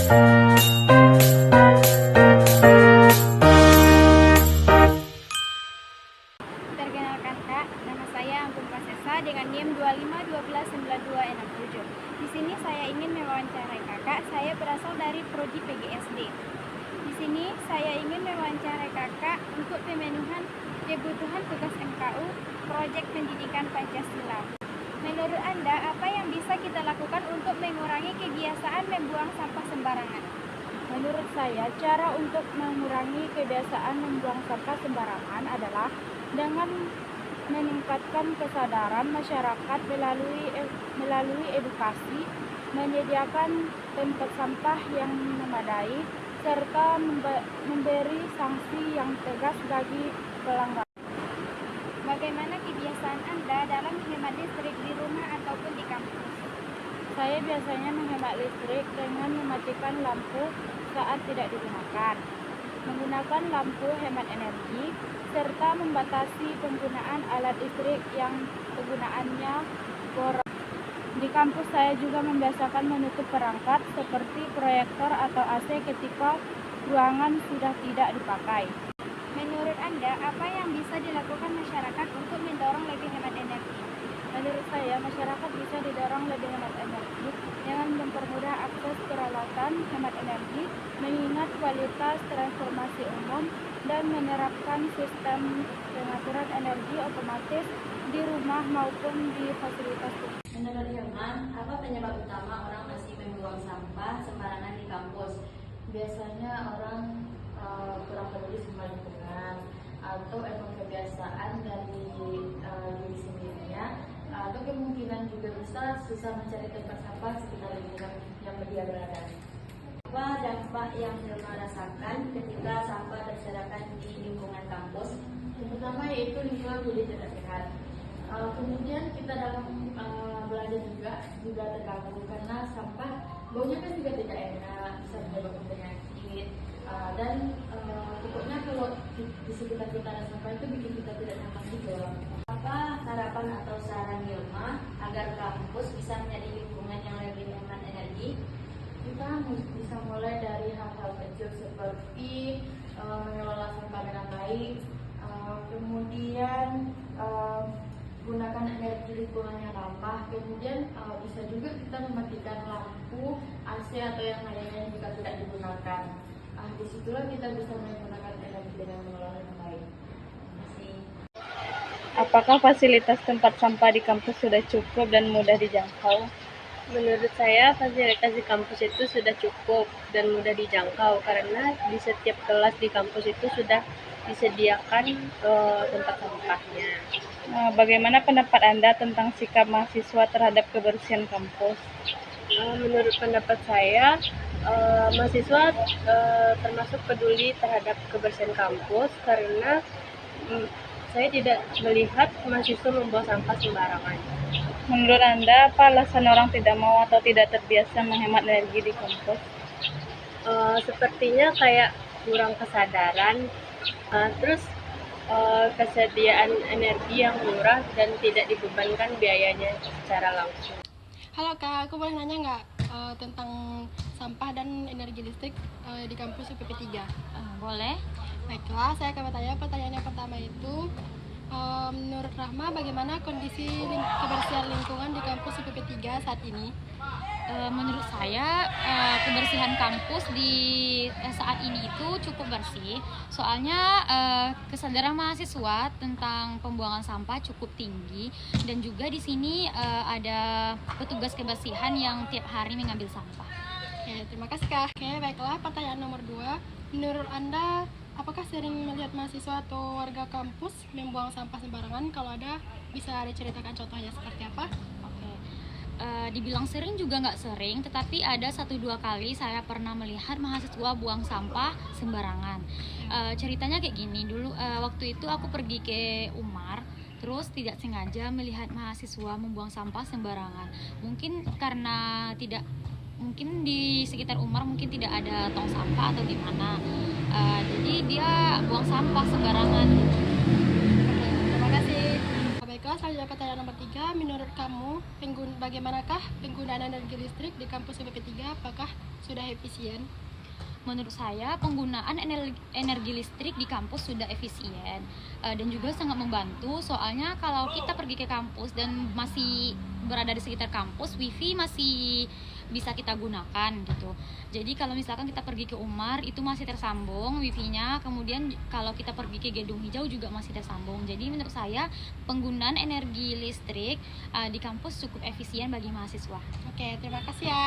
Perkenalkan Kak, nama saya Anggun Pasesa dengan NIM 25129267. Di sini saya ingin mewawancarai Kakak. Saya berasal dari Prodi PGSD. Di sini saya ingin mewawancarai Kakak untuk pemenuhan kebutuhan tugas MKU Proyek Pendidikan Pancasila. Menurut Anda, apa yang bisa kita lakukan untuk mengurangi kebiasaan membuang sampah sembarangan? Menurut saya, cara untuk mengurangi kebiasaan membuang sampah sembarangan adalah dengan meningkatkan kesadaran masyarakat melalui edukasi, menyediakan tempat sampah yang memadai, serta memberi sanksi yang tegas bagi pelanggar. Bagaimana kebiasaan Anda dalam menghemat listrik di rumah ataupun di kampus? Saya biasanya menghemat listrik dengan mematikan lampu saat tidak digunakan, menggunakan lampu hemat energi, serta membatasi penggunaan alat listrik yang penggunaannya boros. Di kampus saya juga membiasakan menutup perangkat seperti proyektor atau AC ketika ruangan sudah tidak dipakai. Menurut Anda, apa yang bisa dilakukan masyarakat untuk mendorong lebih hemat energi? Menurut saya, masyarakat bisa didorong lebih hemat energi dengan mempermudah akses peralatan hemat energi, mengingat kualitas transformasi umum, dan menerapkan sistem pengaturan energi otomatis di rumah maupun di fasilitas publik. Menurut Hilman, apa penyebab utama orang masih membuang sampah sembarangan di kampus? Biasanya orang kurang peduli sama lingkungan, atau emang kebiasaan dari diri sendirinya, atau kemungkinan juga bisa susah mencari tempat sampah sekitar lingkungan yang dia berada. Apa dampak yang Hilman rasakan ketika sampah berserakan di lingkungan kampus? Yang pertama yaitu lingkungan jadi tidak sehat. Kemudian kita dalam belajar juga terganggu karena sampah baunya kan juga tidak enak, bisa menyebabkan penyakit, dan pokoknya kalau di sekitar kita ada sampah itu bikin kita tidak nyaman juga. Apa harapan atau saran Hilma agar kampus bisa menjadi lingkungan yang lebih hemat energi? Kita bisa mulai dari hal-hal kecil seperti mengelola sampah dengan baik, kemudian gunakan energi lingkungan yang ramah, kemudian bisa juga kita mematikan lampu, AC atau yang lainnya jika tidak digunakan. Disitulah kita bisa menggunakan energi dengan mengelola dengan baik. Terima kasih. Apakah fasilitas tempat sampah di kampus sudah cukup dan mudah dijangkau? Menurut saya, fasilitas di kampus itu sudah cukup dan mudah dijangkau karena di setiap kelas di kampus itu sudah disediakan tempat sampahnya. Bagaimana pendapat Anda tentang sikap mahasiswa terhadap kebersihan kampus? Menurut pendapat saya, mahasiswa termasuk peduli terhadap kebersihan kampus karena saya tidak melihat mahasiswa membuang sampah sembarangan. Menurut Anda, apa alasan orang tidak mau atau tidak terbiasa menghemat energi di kampus? Sepertinya kayak kurang kesadaran, terus kesediaan energi yang murah dan tidak dibebankan biayanya secara langsung. Halo Kak, aku boleh nanya nggak tentang sampah dan energi listrik di kampus UPP 3? Boleh. Baiklah, saya akan bertanya. Pertanyaan yang pertama itu, menurut Rahma, bagaimana kondisi kebersihan lingkungan di kampus UPP 3 saat ini? Menurut saya kebersihan kampus di saat ini itu cukup bersih. Soalnya kesadaran mahasiswa tentang pembuangan sampah cukup tinggi dan juga di sini ada petugas kebersihan yang tiap hari mengambil sampah. Oke, terima kasih Kak. Oke, baiklah, pertanyaan nomor 2. Menurut Anda, apakah sering melihat mahasiswa atau warga kampus membuang sampah sembarangan? Kalau ada, bisa diceritakan contohnya seperti apa? Dibilang sering juga nggak sering, tetapi ada 1-2 kali saya pernah melihat mahasiswa buang sampah sembarangan. Ceritanya kayak gini, dulu waktu itu aku pergi ke Umar, terus tidak sengaja melihat mahasiswa membuang sampah sembarangan. Mungkin di sekitar Umar mungkin tidak ada tong sampah atau gimana, jadi dia buang sampah sembarangan. Terima kasih. Baiklah, selanjutnya pertanyaan nomor 3. Menurut kamu, bagaimanakah penggunaan energi listrik di kampus UPP 3? Apakah sudah efisien? Menurut saya penggunaan energi listrik di kampus sudah efisien dan juga sangat membantu, soalnya kalau kita pergi ke kampus dan masih berada di sekitar kampus, wifi masih bisa kita gunakan gitu. Jadi kalau misalkan kita pergi ke Umar itu masih tersambung wifi-nya, kemudian kalau kita pergi ke Gedung Hijau juga masih tersambung. Jadi menurut saya penggunaan energi listrik di kampus cukup efisien bagi mahasiswa. Oke, terima kasih ya.